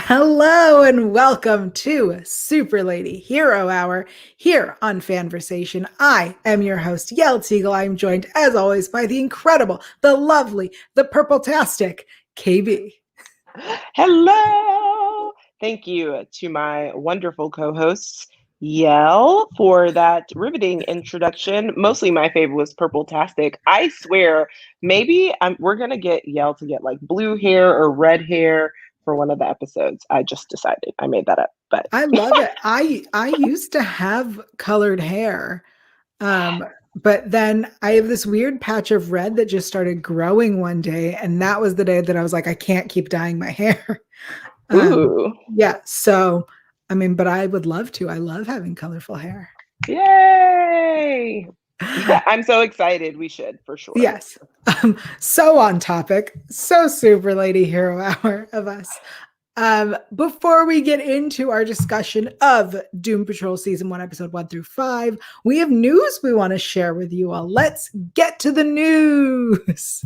Hello and welcome to Super Lady Hero Hour here on FANVERSATION. I am your host, Yel Teagle. I'm joined, as always, by the incredible, the lovely, the purple-tastic KB. Hello. Thank you to my wonderful co-hosts, Yell, for that riveting introduction. Mostly my favorite was Purple-tastic. I swear, maybe we're going to get Yell to get like blue hair or red hair for one of the episodes. I just decided. I made that up. But I love it. I used to have colored hair, but then I have this weird patch of red that just started growing one day, and that was the day that I was like, I can't keep dyeing my hair. ooh. Yeah, so but I would love to. I love having colorful hair. Yay. I'm so excited. We should, for sure. Yes. So on topic, so Super Lady Hero Hour of us. Before we get into our discussion of Doom Patrol Season 1, Episode 1 through 5, we have news we want to share with you all. Let's get to the news.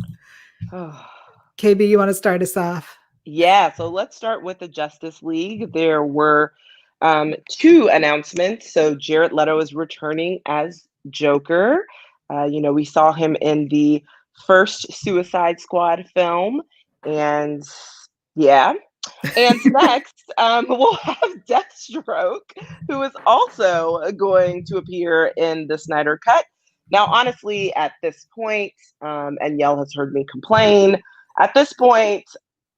KB, you want to start us off? Yeah, so let's start with the Justice League. There were two announcements. So Jared Leto is returning as Joker. We saw him in the first Suicide Squad film. And yeah. And next, we'll have Deathstroke, who is also going to appear in the Snyder Cut. Now, honestly, at this point, and Yell has heard me complain, at this point,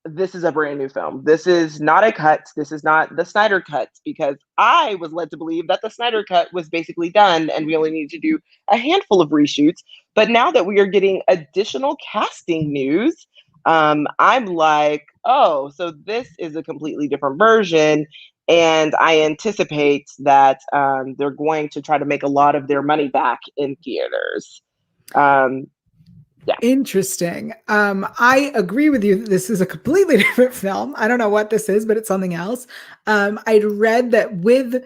this is a brand new film. This is not a cut. This is not the Snyder Cut, because I was led to believe that the Snyder Cut was basically done and we only need to do a handful of reshoots. But now that we are getting additional casting news, I'm like, oh, so this is a completely different version. And I anticipate that they're going to try to make a lot of their money back in theaters. Yeah. Interesting. I agree with you. This is a completely different film. I don't know what this is, but it's something else. I'd read that with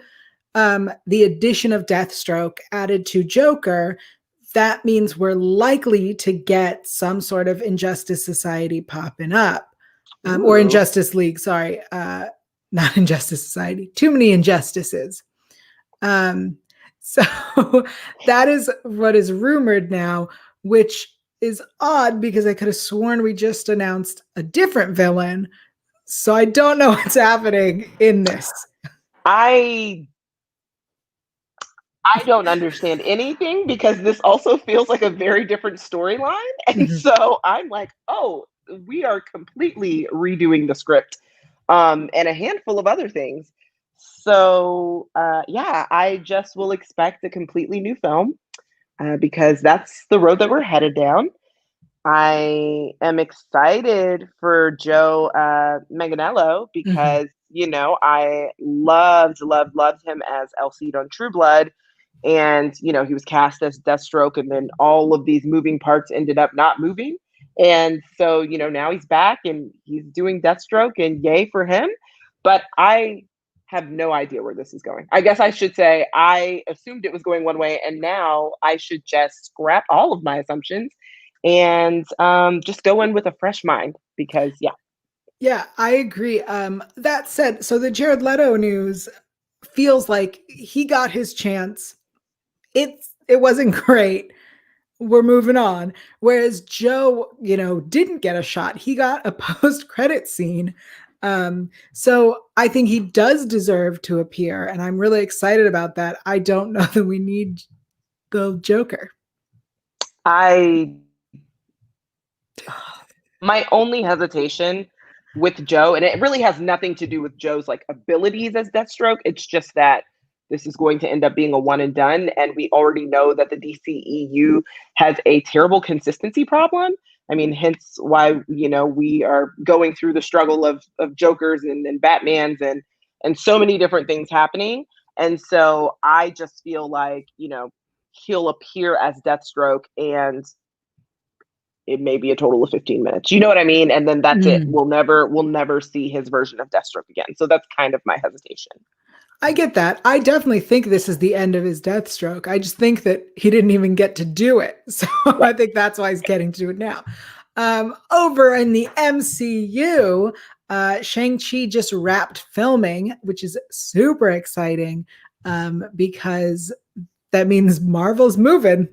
the addition of Deathstroke added to Joker, that means we're likely to get some sort of Injustice Society popping up. Or Injustice League, sorry. Not Injustice Society. Too many injustices. So that is what is rumored now, which is odd because I could have sworn we just announced a different villain. So I don't know what's happening in this. I don't understand anything because this also feels like a very different storyline. And so I'm like, oh, we are completely redoing the script and a handful of other things. So I just will expect a completely new film because that's the road that we're headed down. I am excited for Joe Manganiello because, I loved him as El Cid on True Blood. And, he was cast as Deathstroke, and then all of these moving parts ended up not moving. And so, now he's back and he's doing Deathstroke, and yay for him. But I have no idea where this is going. I guess I should say I assumed it was going one way, and now I should just scrap all of my assumptions and just go in with a fresh mind because, Yeah, I agree. That said, so the Jared Leto news feels like he got his chance. It wasn't great. We're moving on. Whereas Joe, didn't get a shot. He got a post-credit scene. So I think he does deserve to appear, and I'm really excited about that. I don't know that we need the Joker. My only hesitation with Joe, and it really has nothing to do with Joe's like abilities as Deathstroke. It's just that this is going to end up being a one and done. And we already know that the DCEU has a terrible consistency problem. I mean, hence why, we are going through the struggle of Jokers and Batmans and so many different things happening. And so I just feel like, he'll appear as Deathstroke and it may be a total of 15 minutes. You know what I mean? And then that's it. We'll never see his version of Deathstroke again. So that's kind of my hesitation. I get that. I definitely think this is the end of his Deathstroke. I just think that he didn't even get to do it. So I think that's why he's getting to do it now. Over in the MCU, Shang-Chi just wrapped filming, which is super exciting because that means Marvel's moving.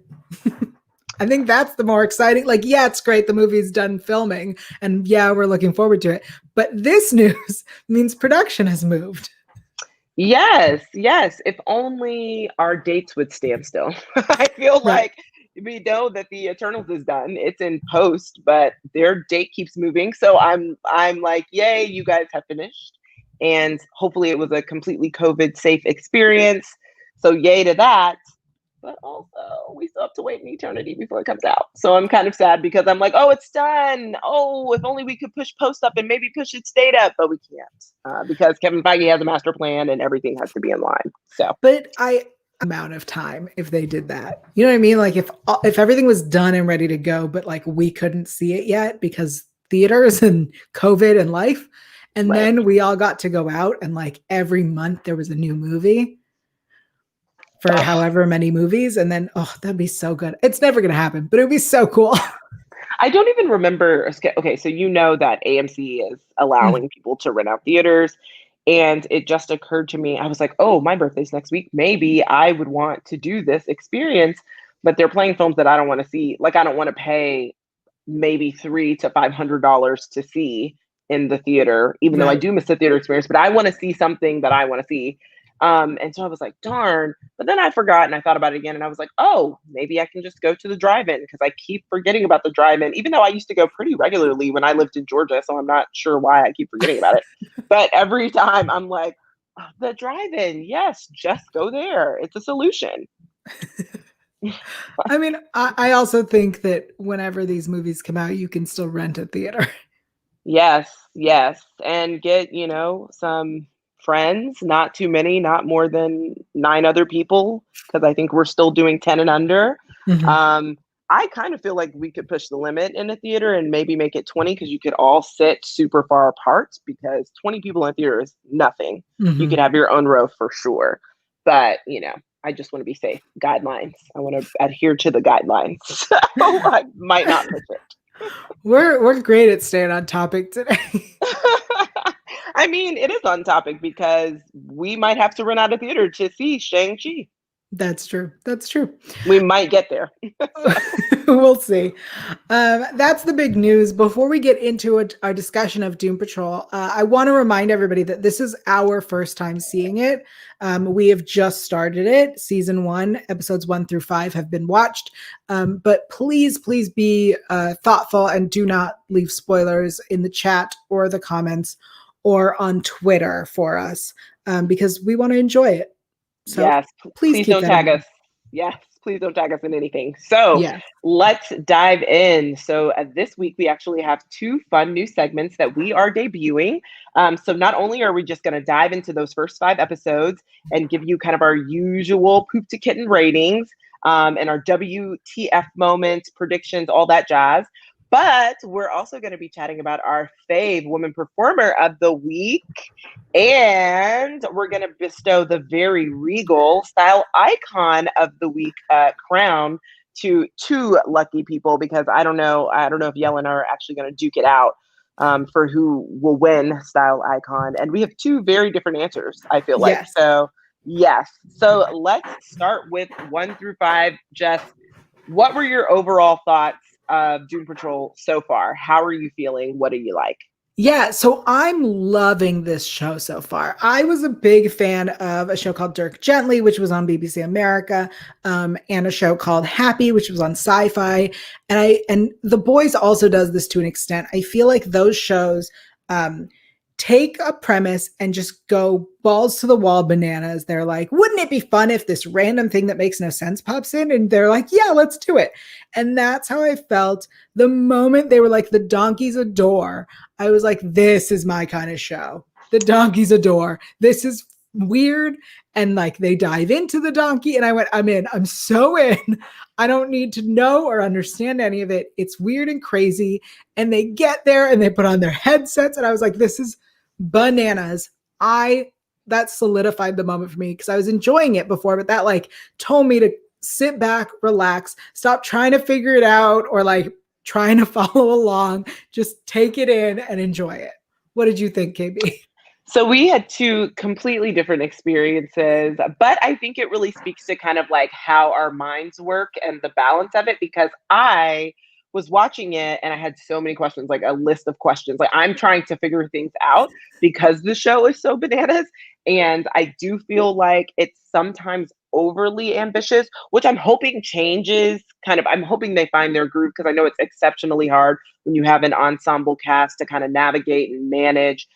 I think that's the more exciting. Like, yeah, it's great. The movie's done filming, and yeah, we're looking forward to it. But this news means production has moved. Yes, yes. If only our dates would stand still. I feel Right. like we know that the Eternals is done. It's in post, but their date keeps moving. So I'm like, yay, you guys have finished. And hopefully it was a completely COVID safe experience. So yay to that. But also we still have to wait an eternity before it comes out. So I'm kind of sad because I'm like, oh, it's done. Oh, if only we could push post up and maybe push its date up, but we can't because Kevin Feige has a master plan and everything has to be in line. So, But I amount of time if they did that. You know what I mean? Like if everything was done and ready to go, but like we couldn't see it yet because theaters and COVID and life. And right. then we all got to go out and like every month there was a new movie for Oh, however many movies. And then, oh, that'd be so good. It's never going to happen, but it would be so cool. I don't even remember. Okay, so you know that AMC is allowing people to rent out theaters. And it just occurred to me, I was like, oh, my birthday's next week. Maybe I would want to do this experience, but they're playing films that I don't want to see. Like, I don't want to pay maybe $300 to $500 to see in the theater, even though I Right. do miss the theater experience, but I want to see something that I want to see. And so I was like, darn. But then I forgot and I thought about it again and I was like, oh, maybe I can just go to the drive-in because I keep forgetting about the drive-in, even though I used to go pretty regularly when I lived in Georgia. So I'm not sure why I keep forgetting about it. But every time I'm like, oh, the drive-in, yes, just go there. It's a solution. I mean, I also think that whenever these movies come out, you can still rent a theater. Yes, yes, and get, some friends, not too many, not more than 9 other people, because I think we're still doing 10 and under. Mhm. Um, I kind of feel like we could push the limit in a theater and maybe make it 20 because you could all sit super far apart because 20 people in a theater is nothing. You could Mhm. have your own row for sure. But, I just want to be safe. Guidelines. I want to adhere to the guidelines. So I might not push it. We're great at staying on topic today. I mean, it is on topic because we might have to run out of theater to see Shang-Chi. That's true. That's true. We might get there. We'll see. That's the big news. Before we get into our discussion of Doom Patrol, I want to remind everybody that this is our first time seeing it. We have just started it. Season 1, episodes 1 through 5 have been watched. But please, please be thoughtful and do not leave spoilers in the chat or the comments or on Twitter for us because we want to enjoy it. So Yes, please please keep don't that in tag mind. us. Yes, please don't tag us in anything. So Yeah. let's dive in. So this week, we actually have 2 fun new segments that we are debuting. So not only are we just going to dive into those first 5 episodes and give you kind of our usual poop to kitten ratings and our WTF moments, predictions, all that jazz. But we're also going to be chatting about our fave woman performer of the week. And we're going to bestow the very regal style icon of the week crown to 2 lucky people because I don't know if Yellen are actually going to duke it out for who will win style icon. And we have 2 very different answers, I feel like. Yes. So, yes. So let's start with 1 through 5. Jess, what were your overall thoughts of Doom Patrol so far? How are you feeling? What do you like? Yeah, so I'm loving this show so far. I was a big fan of a show called Dirk Gently, which was on BBC America, and a show called Happy, which was on Sci-Fi. And The Boys also does this to an extent. I feel like those shows take a premise and just go balls to the wall bananas. They're like, wouldn't it be fun if this random thing that makes no sense pops in? And they're like, yeah, let's do it. And that's how I felt the moment they were like, the donkeys adore. I was like, this is my kind of show. The donkeys adore. This is weird. And like they dive into the donkey. And I went, I'm in. I'm so in. I don't need to know or understand any of it. It's weird and crazy. And they get there and they put on their headsets. And I was like, this is bananas. That solidified the moment for me because I was enjoying it before, but that like told me to sit back, relax, stop trying to figure it out or like trying to follow along, just take it in and enjoy it. What did you think, KB? So we had two completely different experiences, but I think it really speaks to kind of like how our minds work and the balance of it, because I was watching it and I had so many questions, like a list of questions. Like I'm trying to figure things out because the show is so bananas. And I do feel like it's sometimes overly ambitious, which I'm hoping changes. I'm hoping they find their groove, because I know it's exceptionally hard when you have an ensemble cast to kind of navigate and manage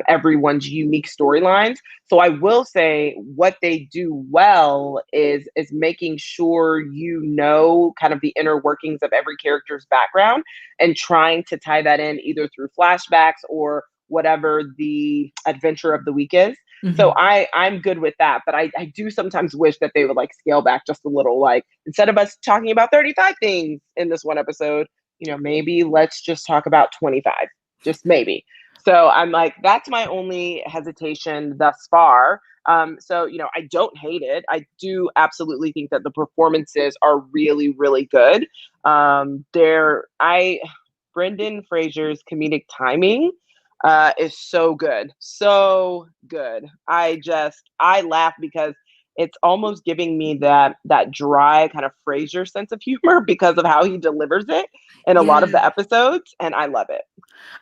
everyone's unique storylines. So I will say what they do well is making sure you know kind of the inner workings of every character's background and trying to tie that in either through flashbacks or whatever the adventure of the week is. So Mhm. I'm good with that, but I do sometimes wish that they would like scale back just a little. Like instead of us talking about 35 things in this one episode, maybe let's just talk about 25, just maybe. So I'm like, that's my only hesitation thus far. So I don't hate it. I do absolutely think that the performances are really, really good. I Brendan Fraser's comedic timing is so good, so good. I laugh because it's almost giving me that dry kind of Fraser sense of humor because of how he delivers it in a lot of Yeah. the episodes, and I love it.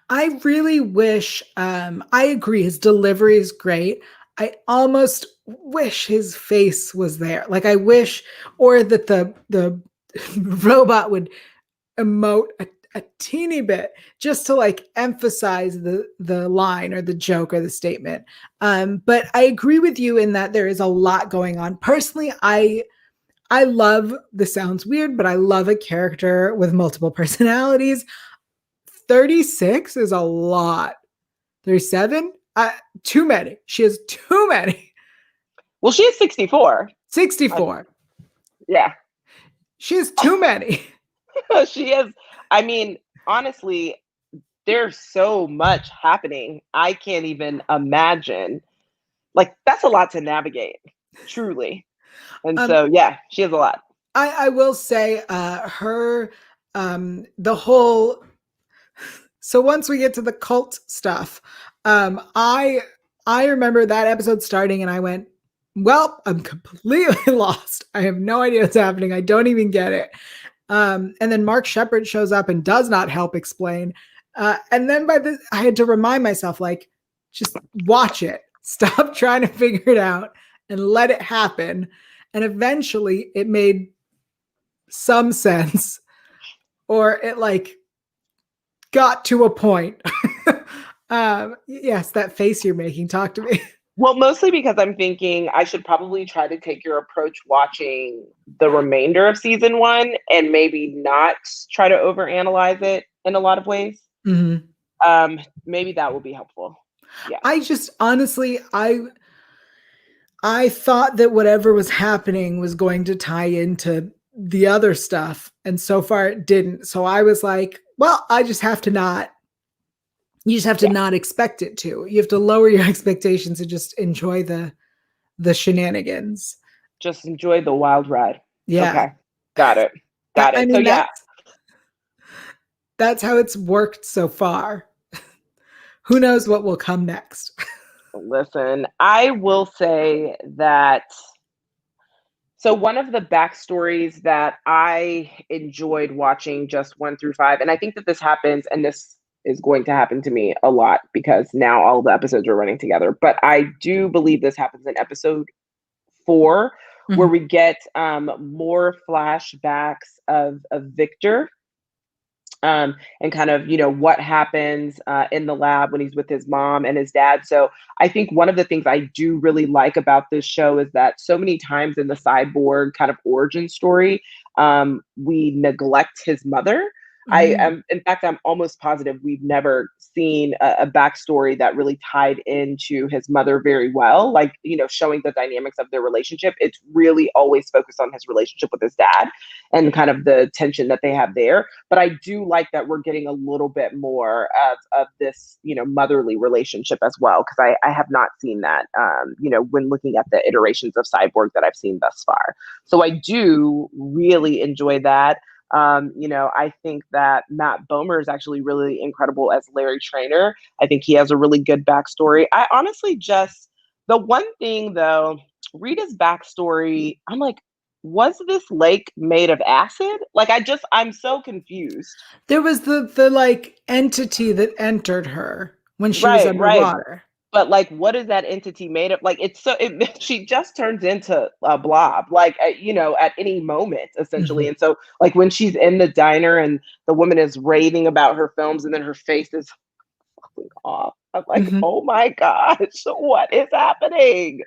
I really wish, I agree, his delivery is great. I almost wish his face was there. Like I wish, or that the robot would emote a teeny bit just to like emphasize the line or the joke or the statement. But I agree with you in that there is a lot going on. Personally, I love, this sounds weird, but I love a character with multiple personalities. 36 is a lot. 37? Too many. She has too many. Well, she is 64. 64. Yeah. She has too many. She is. I mean, honestly, there's so much happening. I can't even imagine. Like, that's a lot to navigate, truly. And Um, so, yeah, she has a lot. I will say her the whole, so once we get to the cult stuff, um, I I remember that episode starting and I went, well, I'm completely lost. I have no idea what's happening. I don't even get it. And then Mark Shepard shows up and does not help explain. And then I had to remind myself, like, just watch it. Stop trying to figure it out and let it happen. And eventually it made some sense, or it like got to a point. Yes, that face you're making. Talk to me. Well, mostly because I'm thinking I should probably try to take your approach watching the remainder of season one and maybe not try to overanalyze it in a lot of ways. Mhm. Maybe that will be helpful. Yeah. I just honestly, I thought that whatever was happening was going to tie into the other stuff, and so far it didn't. So I was like, well, I just have to not. You just have to Yeah. not expect it to. You have to lower your expectations and just enjoy the shenanigans. Just enjoy the wild ride. Yeah. Okay. Got it. Got I it. So mean, yeah, that's how it's worked so far. Who knows what will come next? listen, I will say that so one of the backstories that I enjoyed watching just 1 through 5, and I think that this happens, and this is going to happen to me a lot because now all the episodes are running together. But I do believe this happens in episode 4, where Mhm. we get more flashbacks of Victor, and kind of what happens in the lab when he's with his mom and his dad. So I think one of the things I do really like about this show is that so many times in the cyborg kind of origin story, we neglect his mother. I Mhm. am, in fact, I'm almost positive we've never seen a backstory that really tied into his mother very well, like, showing the dynamics of their relationship. It's really always focused on his relationship with his dad and kind of the tension that they have there. But I do like that we're getting a little bit more of this, motherly relationship as well, because I have not seen that, when looking at the iterations of Cyborg that I've seen thus far. So I do really enjoy that. I think that Matt Bomer is actually really incredible as Larry Trainer. I think he has a really good backstory. I honestly just, the one thing though, Rita's backstory, I'm like, was this lake made of acid? Like, I'm so confused. There was the like entity that entered her when she was Right, right. underwater. But like, what is that entity made of? Like, she just turns into a blob, like, at any moment, essentially. Mhm. And so, like, when she's in the diner and the woman is raving about her films, and then her face is falling off, I'm like, Mhm. oh my gosh, what is happening?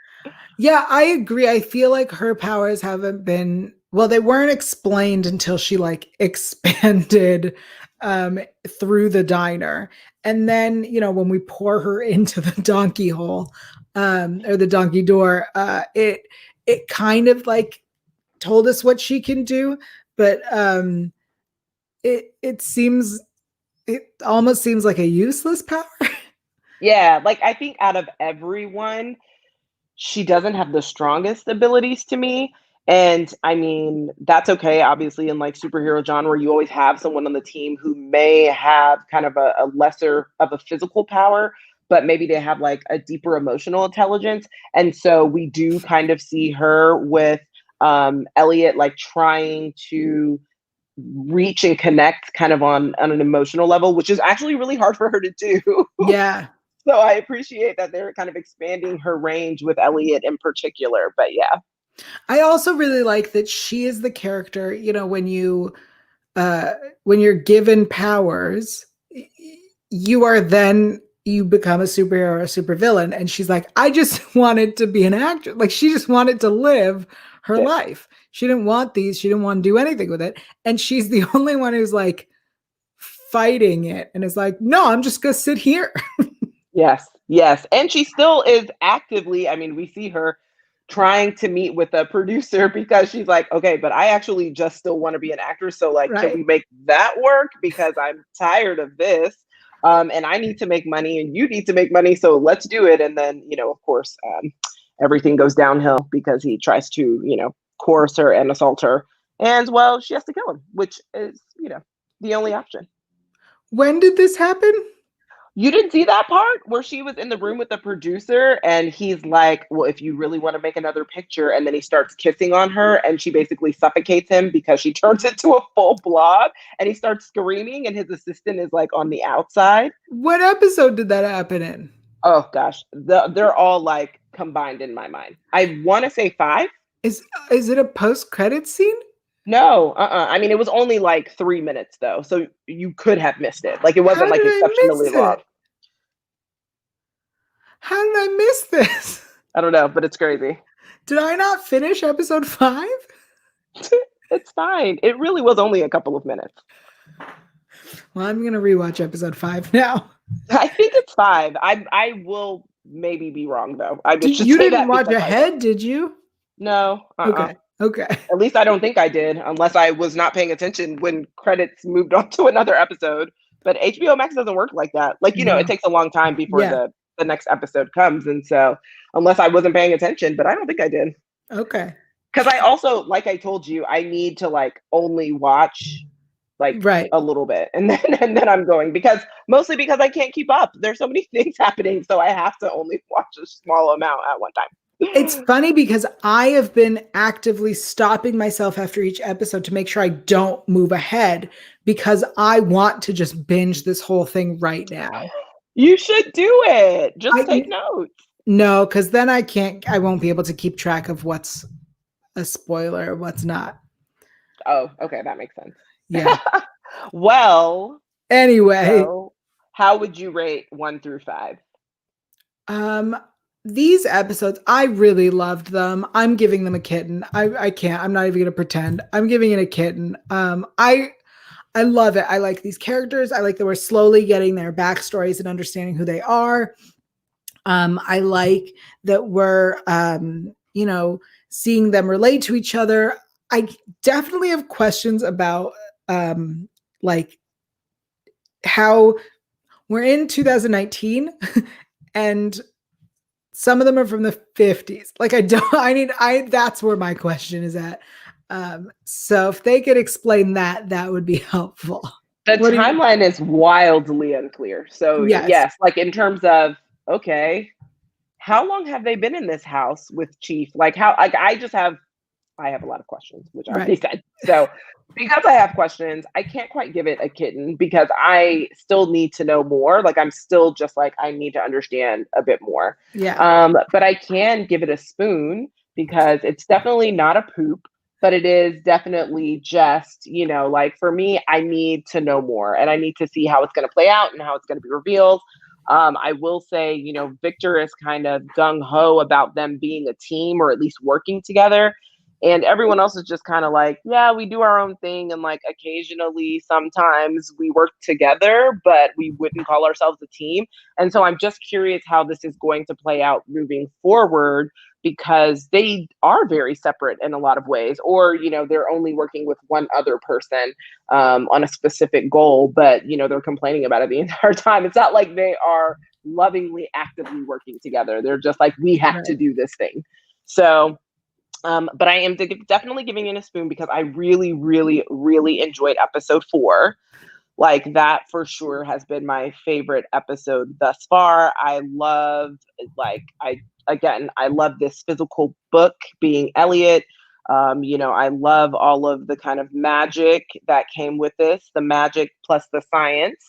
Yeah, I agree. I feel like her powers haven't been, well, they weren't explained until she like expanded um through the diner. And then, when we pour her into the donkey hole, or the donkey door, it kind of like told us what she can do, but it almost seems like a useless power. Yeah, like, I think out of everyone, she doesn't have the strongest abilities to me. And I mean, that's okay. Obviously, in like superhero genre, you always have someone on the team who may have kind of a lesser of a physical power, but maybe they have like a deeper emotional intelligence. And so we do kind of see her with Elliot like trying to reach and connect kind of on an emotional level, which is actually really hard for her to do. Yeah. So I appreciate that they're kind of expanding her range with Elliot in particular. But yeah, I also really like that she is the character, uh when you're given powers, you become a superhero or a supervillain. And she's like, I just wanted to be an actor. Like she just wanted to live her yes, life. She didn't want these, she didn't want to do anything with it. And she's the only one who's like fighting it and is like, no, I'm just gonna sit here. yes, yes. And she still is actively, I mean, we see her trying to meet with a producer because she's like, okay, but I actually just still want to be an actor. So, like, can Right. we make that work? Because I'm tired of this. And I need to make money and you need to make money. So let's do it. And then, of course, everything goes downhill because he tries to, coerce her and assault her. And well, she has to kill him, which is, the only option. When did this happen? You didn't see that part where she was in the room with the producer and he's like, well, if you really want to make another picture, and then he starts kissing on her and she basically suffocates him because she turns into a full blob and he starts screaming and his assistant is like on the outside. What episode did that happen in? Oh gosh, they're all like combined in my mind. I want to say five. Is it a post-credit scene? No, I mean, it was only like 3 minutes though, so you could have missed it. Like, it How wasn't did like I exceptionally miss long. it? How did I miss this? I don't know, but it's crazy. Did I not finish episode 5? It's fine. It really was only a couple of minutes. Well, I'm gonna rewatch episode 5 now. I think it's five. I will maybe be wrong though. I should You say didn't that watch because I don't. ahead, did you? No. Okay. Okay. At least I don't think I did, unless I was not paying attention when credits moved on to another episode. But HBO Max doesn't work like that. Like, it No. takes a long time before Yeah. the next episode comes, and so unless I wasn't paying attention, but I don't think I did. Okay. Because I also, like I told you, I need to like only watch like Right. a little bit and then I'm going, because mostly because I can't keep up. There's so many things happening, so I have to only watch a small amount at one It's time. funny because I have been actively stopping myself after each episode to make sure I don't move ahead because I want to just binge this whole thing right now. You should do it. Just I take notes. No, because then I won't be able to keep track of what's a spoiler, what's not. Oh, okay, that makes sense. Yeah. Well, Anyway, so how would you rate 1 through 5? um, these episodes, I really loved them. I'm giving them a kitten. I can't. I'm not even gonna pretend. I'm giving it a kitten. I love it. I like these characters. I like that we're slowly getting their backstories and understanding who they are. I like that we're seeing them relate to each other. I definitely have questions about like how we're in 2019 and some of them are from the 50s. Like I don't I need I that's where my question is at. So if they could explain that, that would be helpful. The What do you? timeline is wildly unclear. So Yes. yes, like in terms of, okay, how long have they been in this house with Chief? Like how, like I have a lot of questions, which I already Right. said. So because I have questions, I can't quite give it a kitten because I still need to know more. Like I'm still just like, I need to understand a bit more. Yeah. But I can give it a spoon because it's definitely not a poop, but it is definitely just, like for me, I need to know more and I need to see how it's going to play out and how it's going to be revealed. I will say, Victor is kind of gung ho about them being a team or at least working together. And everyone else is just kind of like, yeah, we do our own thing. And like occasionally, sometimes we work together, but we wouldn't call ourselves a team. And so I'm just curious how this is going to play out moving forward because they are very separate in a lot of ways, or, they're only working with one other person on a specific goal, but, they're complaining about it the entire time. It's not like they are lovingly, actively working together. They're just like, we have to Right. do this thing. So, but I am definitely giving it a spoon because I really, really, really enjoyed episode 4. Like that for sure has been my favorite episode thus far. I love, I love this physical book being Elliot. I love all of the kind of magic that came with this, the magic plus the science.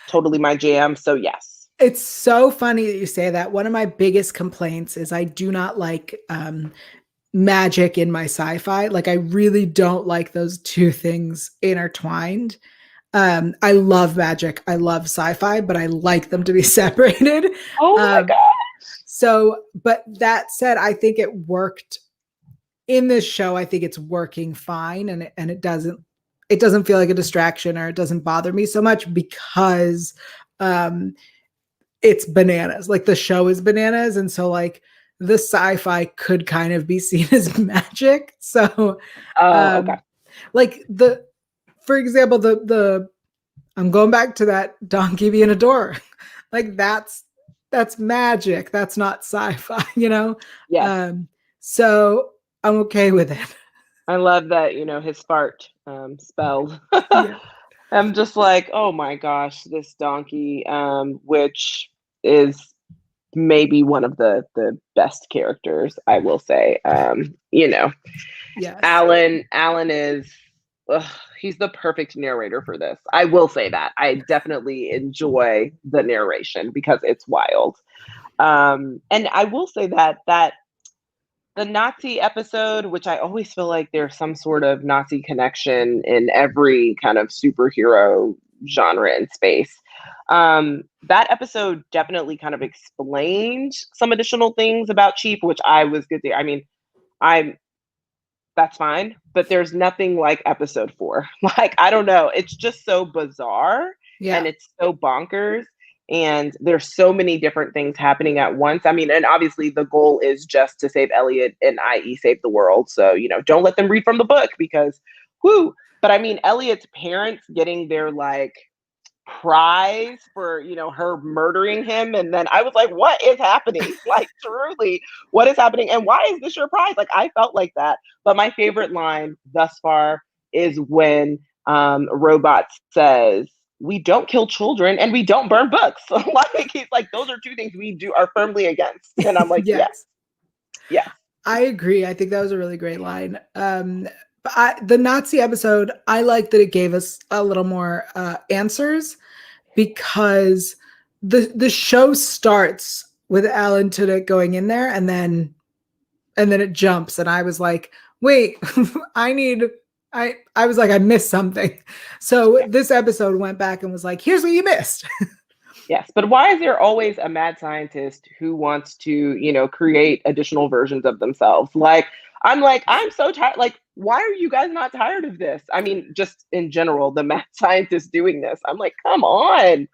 Totally my jam. So yes. It's so funny that you say that. One of my biggest complaints is I do not like magic in my sci-fi. Like I really don't like those two things intertwined. I love magic. I love sci-fi, but I like them to be separated. Oh my Um, God. so, but that said, I think it worked in this show. I think it's working fine, and it doesn't feel like a distraction or it doesn't bother me so much because um, it's bananas. Like the show is bananas, and so like the sci-fi could kind of be seen as magic. So, Oh, okay. um, like for example, the I'm going back to that donkey being a door. Like that's magic. That's not sci-fi, you know? Yes. So I'm okay with it. I love that, his fart spelled. Yeah. I'm just like, oh my gosh, this donkey, which is maybe one of the best characters, I will say. Yes. Alan is ugh, he's the perfect narrator for this. I will say that. I definitely enjoy the narration because it's wild. And I will say that the Nazi episode, which I always feel like there's some sort of Nazi connection in every kind of superhero genre and space. That episode definitely kind of explained some additional things about Chief, which I was good to. I mean, I'm that's fine, but there's nothing like episode 4. Like, I don't know. It's just so bizarre Yeah. and it's so bonkers. And there's so many different things happening at once. I mean, and obviously the goal is just to save Elliot and i.e. save the world. So, don't let them read from the book because whoo. But I mean, Elliot's parents getting their like prize for her murdering him, and then I was like, what is happening? Like truly, what is happening and why is this your prize? Like I felt like that. But my favorite line thus far is when Robot says, we don't kill children and we don't burn books. Like he's like, those are two things we are firmly against, and I'm like, yes. Yes. Yeah. I agree. I think that was a really great line. The Nazi episode, I like that it gave us a little more answers because the show starts with Alan Tudyk going in there, and then it jumps, and I was like, wait, I was like, I missed something. So this episode went back and was like, here's what you missed. Yes, but why is there always a mad scientist who wants to, create additional versions of themselves? I'm so tired. Like, why are you guys not tired of this? I mean, just in general, the mad scientist doing this. I'm like, come on.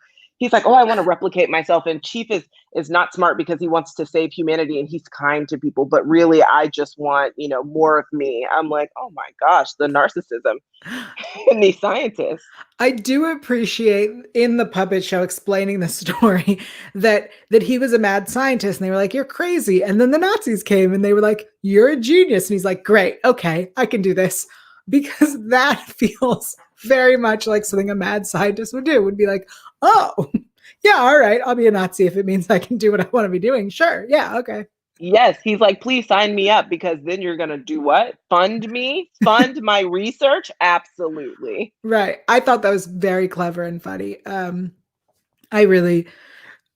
he's like, oh, I want to replicate myself. And Chief is not smart because he wants to save humanity and he's kind to people. But really, I just want, more of me. I'm like, oh my gosh, the narcissism in these scientists. I do appreciate in the puppet show explaining the story that he was a mad scientist and they were like, you're crazy. And then the Nazis came and they were like, you're a genius. And he's like, great, okay, I can do this. Because that feels very much like something a mad scientist would be like, oh, yeah, all right, I'll be a Nazi if it means I can do what I want to be doing. Sure, yeah, okay. Yes, he's like, please sign me up because then you're going to do what? Fund me? Fund my research? Absolutely. Right. I thought that was very clever and funny. I really,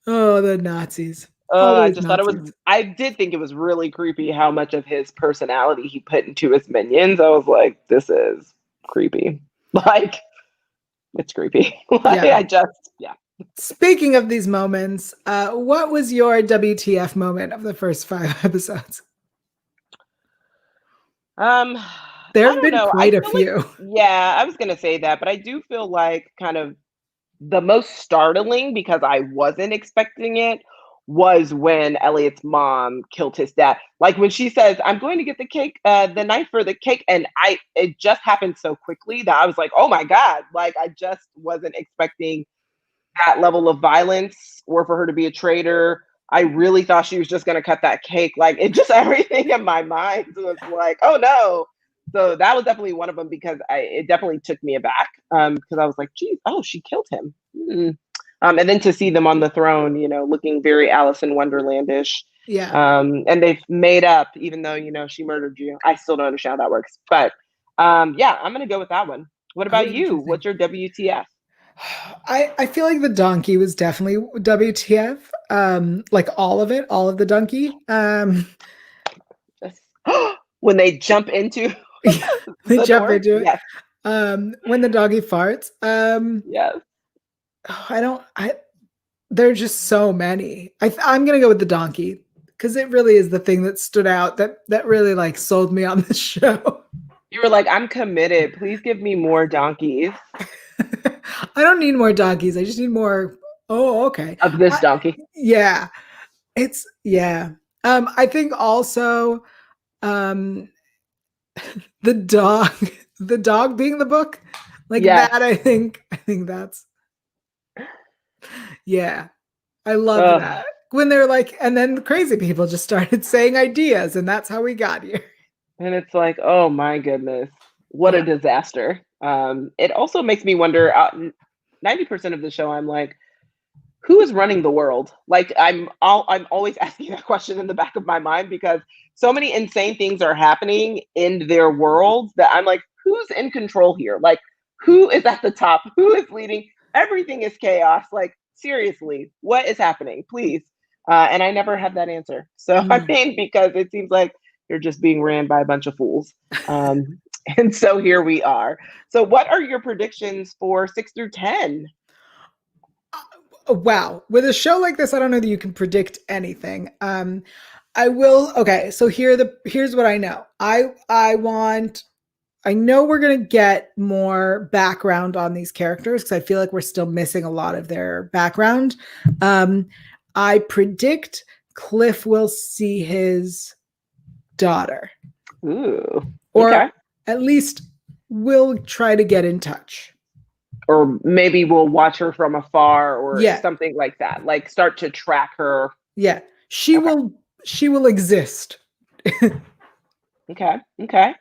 oh, the Nazis. I Always just thought Nazis. I did think it was really creepy how much of his personality he put into his minions. I was like, this is creepy. Like, it's creepy. Like, Yeah. yeah. Speaking of these moments, what was your WTF moment of the first 5 episodes? There I have don't been know. quite a few. Yeah, I was gonna say that, but I do feel like kind of the most startling because I wasn't expecting it was when Elliot's mom killed his dad. Like when she says, "I'm going to get the cake, the knife for the cake," and it just happened so quickly that I was like, "Oh my god!" Like I just wasn't expecting that level of violence or for her to be a traitor. I really thought she was just going to cut that cake. Like it just everything in my mind was like, oh no. So that was definitely one of them because it definitely took me aback because I was like, geez, oh, she killed him. And then to see them on the throne, looking very Alice in Wonderlandish. Yeah. And they've made up, even though, she murdered you. I still don't understand how that works. But yeah, I'm going to go with that one. What Oh, about you? interesting. What's your WTF? I feel like the donkey was definitely WTF. Like all of it, all of the donkey. When they jump into They the jump door. into it. Yes, When the doggy farts. yes. I don't. There are just so many. I'm gonna go with the donkey because it really is the thing that stood out that really like sold me on this show. You were like, I'm committed. Please give me more donkeys I don't need more donkeys. I just need more. Oh, okay. of this donkey. Yeah, yeah. I think also um the dog, the dog being the book, like Yes. that. I think that's yeah. I love Ugh. that when they're like, and then the crazy people just started saying ideas, and that's how we got here. And it's like, oh my goodness, what a Yeah. disaster. It also makes me wonder. 90% of the show, I'm like, who is running the world? Like I'm always asking that question in the back of my mind because so many insane things are happening in their worlds that I'm like, who's in control here? Like who is at the top? Who is leading? Everything is chaos. Like seriously, what is happening? Please. And I never have that answer. So I Mm. mean, because it seems like you're just being ran by a bunch of fools. And so here we are. So what are your predictions for 6 through 10? Wow. With a show like this, I don't know that you can predict anything. I will. Okay, so here's what I know. I know we're gonna get more background on these characters because I feel like we're still missing a lot of their background. I predict Cliff will see his daughter, Ooh. or Okay. at least will try to get in touch. Or maybe we'll watch her from afar or Yeah, something like that. Like start to track her. yeah. She Okay. will. She will exist. Okay. Okay.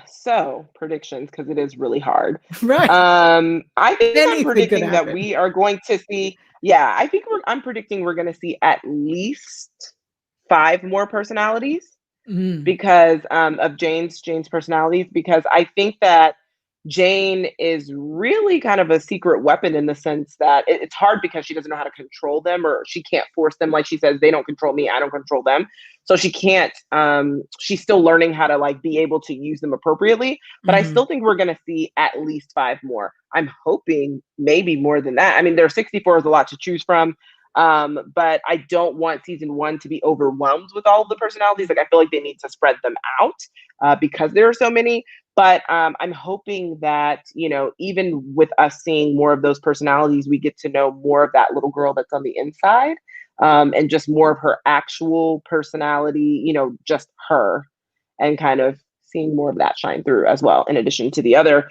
So predictions, because it is really hard. Right. I think I'm Anything could predicting that happen. we are going to see, yeah, I'm predicting we're gonna see at least 5 more personalities Mm. because of Jane's personalities, because I think that Jane is really kind of a secret weapon in the sense that it's hard because she doesn't know how to control them or she can't force them. Like she says, they don't control me, I don't control them. So she can't, she's still learning how to like be able to use them appropriately. But I Mhm. still think we're going to see at least 5 more. I'm hoping maybe more than that. I mean, there are 64 is a lot to choose from. But I don't want season 1 to be overwhelmed with all of the personalities. Like I feel like they need to spread them out because there are so many. But I'm hoping that, even with us seeing more of those personalities, we get to know more of that little girl that's on the inside, and just more of her actual personality, just her, and kind of seeing more of that shine through as well, in addition to the other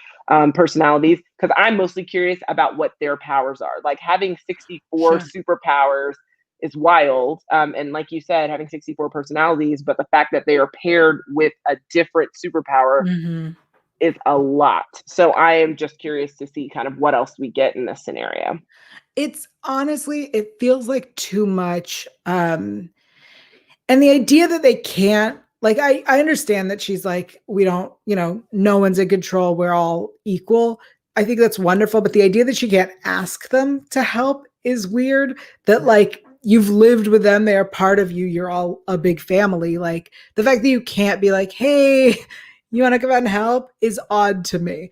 personalities. Because I'm mostly curious about what their powers are. Like having 64 Sure. superpowers is wild. And like you said, having 64 personalities, but the fact that they are paired with a different superpower Mhm. is a lot. So I am just curious to see kind of what else we get in this scenario. It's honestly, it feels like too much, and the idea that they can't like I understand that she's like, we don't, no one's in control, we're all equal. I think that's wonderful, but the idea that she can't ask them to help is weird. That like you've lived with them, they are part of you, you're all a big family. Like the fact that you can't be like, hey, you want to come out and help is odd to me,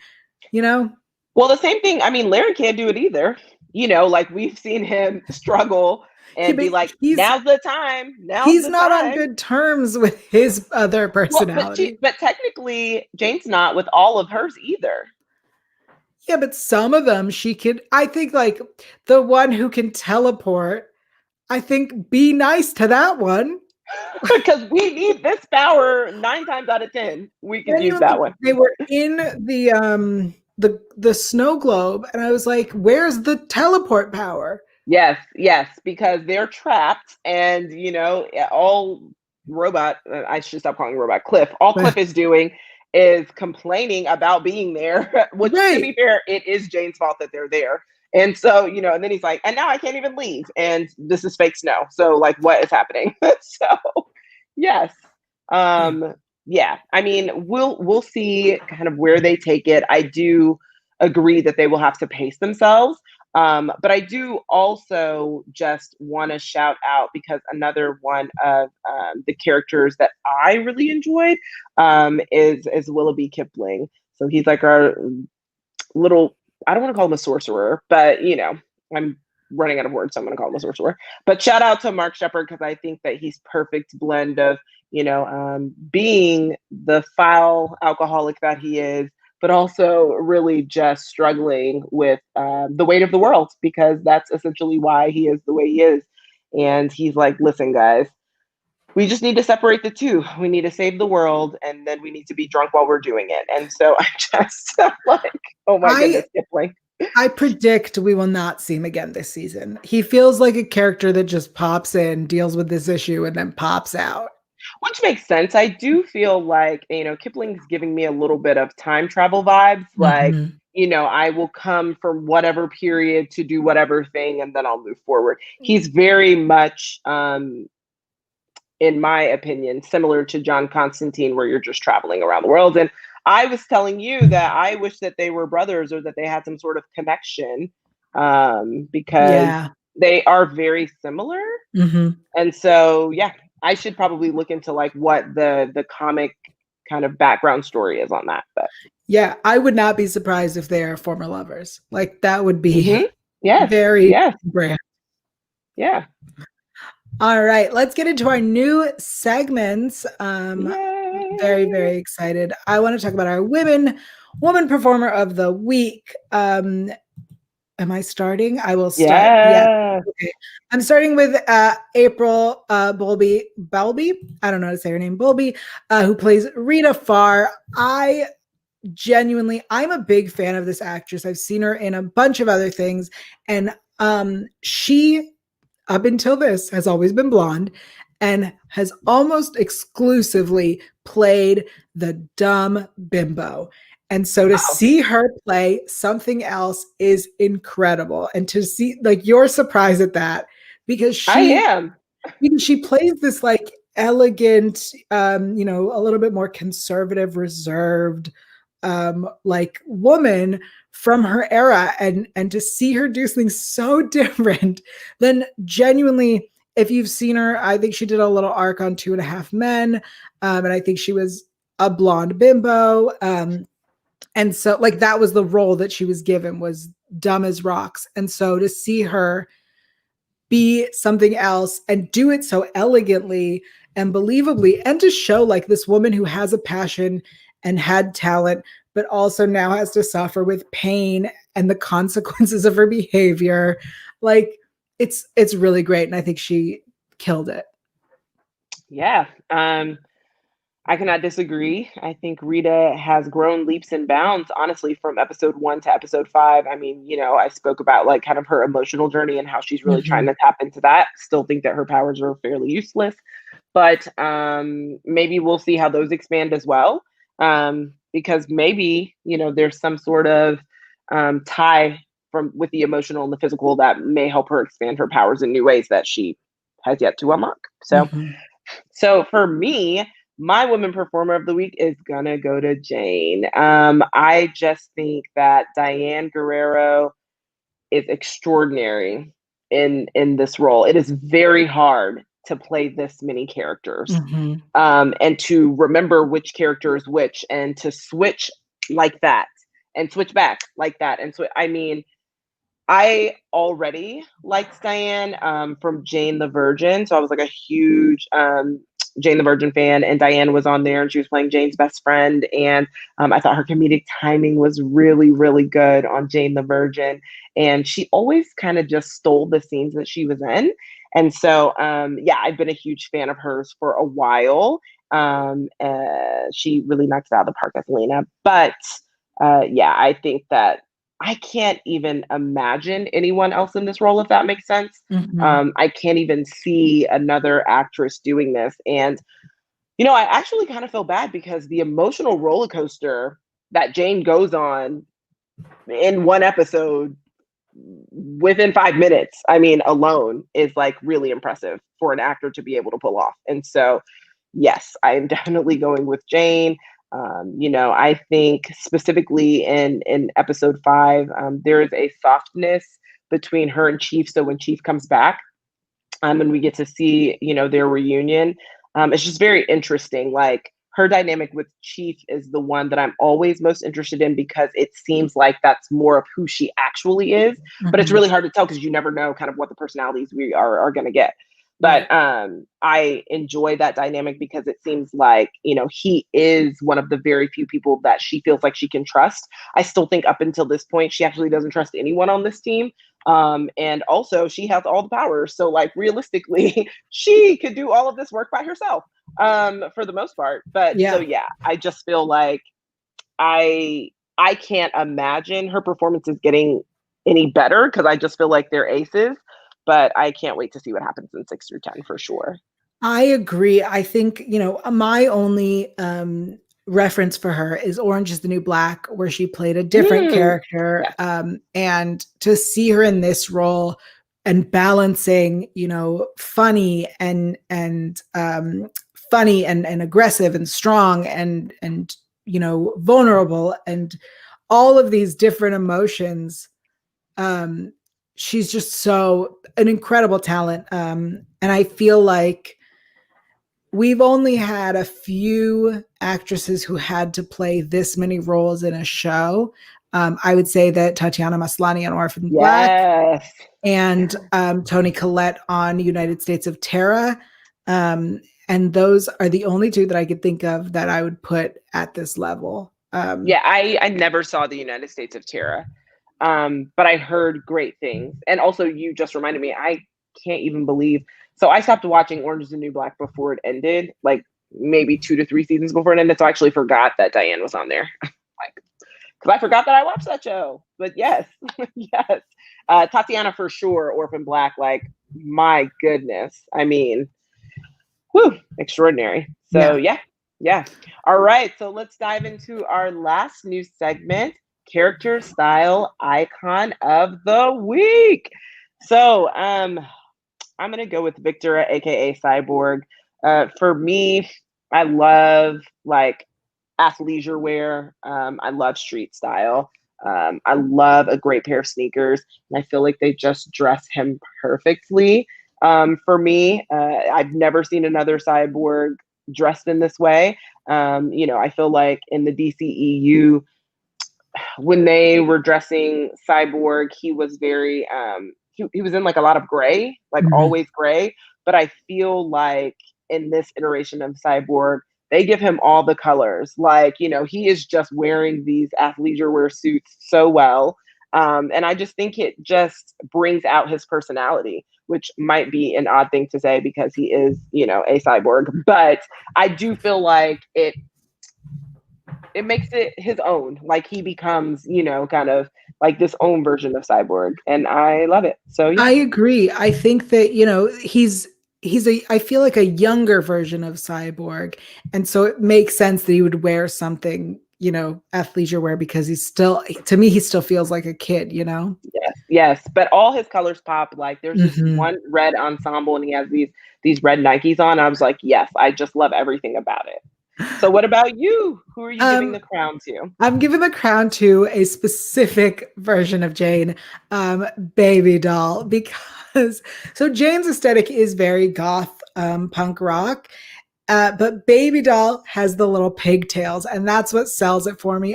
you know? Well, the same thing, I mean, Larry can't do it either. Like we've seen him struggle Yeah, and but be like, he's now's the time, now's he's the not on time. good terms with his other Well, personality. but technically Jane's not with all of hers either. Yeah, but some of them she could, I think like the one who can teleport, I think be nice to that one. Because we need this power 9 times out of 10. We could use that Genuinely, one. they were in the snow globe, and I was like, where's the teleport power? Yes, yes, because they're trapped, and all robot. I should stop calling robot Cliff. All Cliff is doing is complaining about being there. Which, to Right. be fair, it is Jane's fault that they're there. And so, and then he's like, and now I can't even leave, and this is fake snow. So, like, what is happening? So, yes, Yeah. yeah. I mean, we'll see kind of where they take it. I do agree that they will have to pace themselves. But I do also just want to shout out, because another one of the characters that I really enjoyed is Willoughby Kipling. So he's like our little, I don't want to call him a sorcerer, but I'm running out of words, so I'm going to call him a sorcerer. But shout out to Mark Shepard, because I think that he's perfect blend of being the foul alcoholic that he is, but also really just struggling with the weight of the world, because that's essentially why he is the way he is. And he's like, listen, guys, we just need to separate the two. We need to save the world, and then we need to be drunk while we're doing it. And so I just like, oh my I goodness, Kipling. I predict we will not see him again this season. He feels like a character that just pops in, deals with this issue, and then pops out. Which makes sense. I do feel like, Kipling's giving me a little bit of time travel vibes. Like, Mhm. I will come from whatever period to do whatever thing, and then I'll move forward. He's very much, in my opinion, similar to John Constantine, where you're just traveling around the world. And I was telling you that I wish that they were brothers, or that they had some sort of connection, because Yeah. they are very similar. Mhm. And so, yeah, I should probably look into like what the comic kind of background story is on that. But Yeah, I would not be surprised if they are former lovers. Like that would be yes, very yes, brand. yeah, All right, let's get into our new segments. Very, yay, very excited. I want to talk about our woman performer of the week. Am I starting? I will start. Yes. yeah. Okay. I'm starting with April Bowlby. I don't know how to say her name. Bowlby, who plays Rita Farr. I'm a big fan of this actress. I've seen her in a bunch of other things, and she, up until this, has always been blonde and has almost exclusively played the dumb bimbo. And so to Oh, see her play something else is incredible. And to see, like, you're surprised at that because I am. she plays this like elegant, a little bit more conservative, reserved, like woman from her era, and to see her do something so different than genuinely. If you've seen her, I think she did a little arc on Two and a Half Men, and I think she was a blonde bimbo, and so like that was the role that she was given, was dumb as rocks. And so to see her be something else and do it so elegantly and believably, and to show like this woman who has a passion and had talent, but also now has to suffer with pain and the consequences of her behavior. Like it's really great, and I think she killed it. Yeah. I cannot disagree. I think Rita has grown leaps and bounds, honestly, from episode 1 to episode 5. I mean, I spoke about like kind of her emotional journey and how she's really trying Mm-hmm. to tap into that. Still think that her powers are fairly useless, but maybe we'll see how those expand as well. Because maybe, there's some sort of tie from with the emotional and the physical that may help her expand her powers in new ways that she has yet to unlock. So, Mm-hmm. so for me, my woman performer of the week is gonna go to Jane. I just think that Diane Guerrero is extraordinary in this role. It is very hard to play this many characters, Mm-hmm. and to remember which character is which, and to switch like that, and switch back like that, and so I mean, I already liked Diane from Jane the Virgin. So I was like a huge Jane the Virgin fan, and Diane was on there and she was playing Jane's best friend. And I thought her comedic timing was really, really good on Jane the Virgin. And she always kind of just stole the scenes that she was in. And so, yeah, I've been a huge fan of hers for a while. She really knocks it out of the park as Lena. But yeah, I think that I can't even imagine anyone else in this role, if that makes sense. Mm-hmm. I can't even see another actress doing this. And, I actually kind of feel bad because the emotional roller coaster that Jane goes on in one episode within 5 minutes, I mean, alone is like really impressive for an actor to be able to pull off. And so, yes, I am definitely going with Jane. I think specifically in episode 5, there is a softness between her and Chief. So when Chief comes back, and we get to see, their reunion, it's just very interesting. Like her dynamic with Chief is the one that I'm always most interested in because it seems like that's more of who she actually is. But it's Mm-hmm. really hard to tell because you never know kind of what the personalities we are going to get. But Right. I enjoy that dynamic because it seems like, he is one of the very few people that she feels like she can trust. I still think up until this point, she actually doesn't trust anyone on this team. And also, she has all the powers. So, like, realistically, she could do all of this work by herself for the most part. But so, Yeah. yeah, I just feel like I can't imagine her performances getting any better because I just feel like they're aces. But I can't wait to see what happens in 6 through 10 for sure. I agree. I think, my only reference for her is Orange is the New Black, where she played a different character. Yes. And to see her in this role and balancing, funny and aggressive and strong and vulnerable and all of these different emotions. She's just so an incredible talent. And I feel like we've only had a few actresses who had to play this many roles in a show. I would say that Tatiana Maslany on Orphan Black Yes. and Toni Collette on United States of Terra. And those are the only two that I could think of that I would put at this level. Yeah, I never saw the United States of Terra, but I heard great things. And also, you just reminded me, I can't even believe. So I stopped watching Orange is the New Black before it ended, like maybe 2 to 3 seasons before it ended. So I actually forgot that Diane was on there. Like, because I forgot that I watched that show. But yes, yes. Tatiana for sure, Orphan Black, like, my goodness. I mean, whew, extraordinary. So Yeah. yeah, yeah. All right, so let's dive into our last new segment, character style icon of the week. So I'm gonna go with Victor, aka Cyborg. For me, I love like athleisure wear. I love street style. I love a great pair of sneakers, and I feel like they just dress him perfectly. For me, I've never seen another cyborg dressed in this way. I feel like in the DCEU, when they were dressing Cyborg, he was very he was in like a lot of gray, like Mhm. always gray. But I feel like in this iteration of Cyborg, they give him all the colors. Like, he is just wearing these athleisure wear suits so well. And I just think it just brings out his personality, which might be an odd thing to say because he is, a cyborg. But I do feel like it makes it his own. Like he becomes, kind of like this own version of Cyborg, and I love it. So yeah. I agree. I think that, I feel like a younger version of Cyborg. And so it makes sense that he would wear something, athleisure wear, because to me, he still feels like a kid, Yes, yes. But all his colors pop. Like there's this Mhm. one red ensemble and he has these red Nikes on. I was like, yes, I just love everything about it. So what about you? Who are you giving the crown to? I'm giving the crown to a specific version of Jane, Baby Doll, because so Jane's aesthetic is very goth, punk rock, but Baby Doll has the little pigtails, and that's what sells it for me.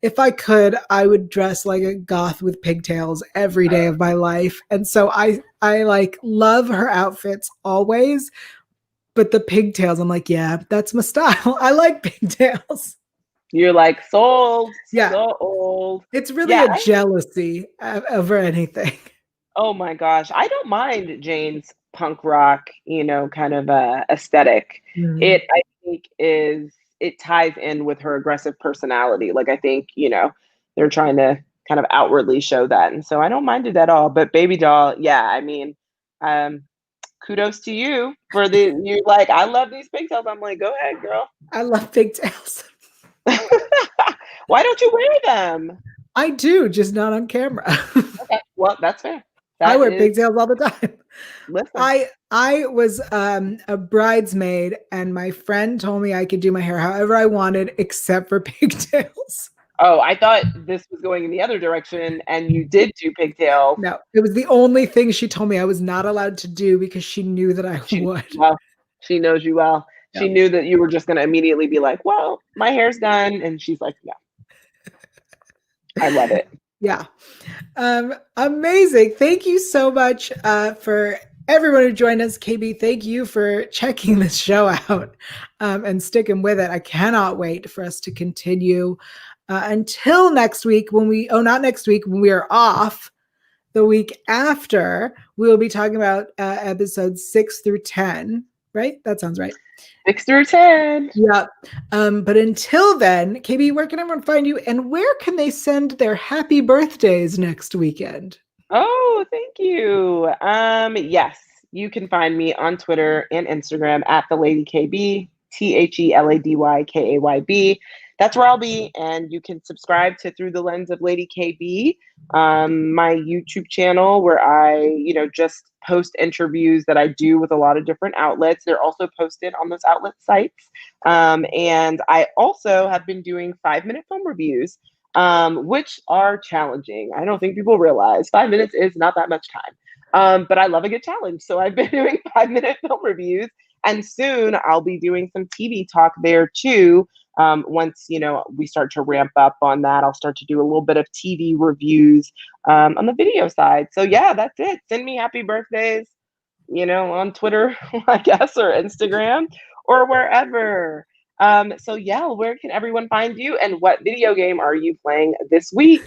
If I could, I would dress like a goth with pigtails every day of my life, and so I like love her outfits always, but the pigtails, I'm like, yeah, that's my style. I like pigtails. You're like sold, Yeah. so old. It's really Yeah. a jealousy over anything. Oh my gosh. I don't mind Jane's punk rock, kind of aesthetic. Mhm. I think it ties in with her aggressive personality. Like I think, they're trying to kind of outwardly show that. And so I don't mind it at all. But Baby Doll, yeah, I mean, um, kudos to you for you're like, I love these pigtails. I'm like, go ahead, girl. I love pigtails. Why don't you wear them? I do, just not on camera. Okay, well, that's fair. I That wear is, pigtails all the time. listen. I was a bridesmaid, and my friend told me I could do my hair however I wanted except for pigtails. Oh, I thought this was going in the other direction and you did do pigtails. No, it was the only thing she told me I was not allowed to do because she knew that I She would. well, she knows you well. She Yep. knew that you were just gonna immediately be like, "Well, my hair's done," and she's like, "No." I love it. Yeah. Amazing. Thank you so much for everyone who joined us. KB, thank you for checking this show out and sticking with it. I cannot wait for us to continue until next week not next week, when we are off. The week after, we will be talking about episodes 6 through 10, right? That sounds right. 6 through 10. Yeah. But until then, KB, where can everyone find you, and where can they send their happy birthdays next weekend? Oh, thank you. Yes, you can find me on Twitter and Instagram at the Lady KB, TheLadyKayb. That's where I'll be, and you can subscribe to Through the Lens of Lady KB, my YouTube channel, where I, just post interviews that I do with a lot of different outlets. They're also posted on those outlet sites, and I also have been doing 5-minute film reviews, which are challenging. I don't think people realize 5 minutes is not that much time. But I love a good challenge. So I've been doing 5-minute film reviews, and soon I'll be doing some TV talk there too. Once, we start to ramp up on that, I'll start to do a little bit of TV reviews on the video side. So yeah, that's it. Send me happy birthdays, on Twitter, I guess, or Instagram or wherever. So yeah, where can everyone find you, and what video game are you playing this week?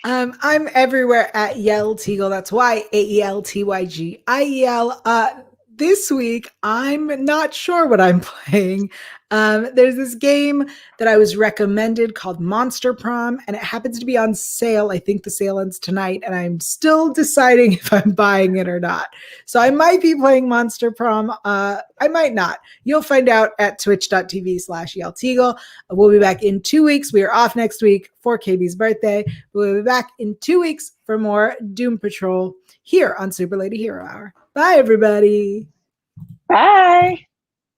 I'm everywhere at Yell Teagle. That's YAELTYGIEL. This week, I'm not sure what I'm playing. There's this game that I was recommended called Monster Prom, and it happens to be on sale. I think the sale ends tonight, and I'm still deciding if I'm buying it or not. So I might be playing Monster Prom. I might not. You'll find out at twitch.tv/YellTeagle. We'll be back in 2 weeks. We are off next week for KB's birthday. We'll be back in 2 weeks for more Doom Patrol here on Super Lady Hero Hour. Bye, everybody. Bye.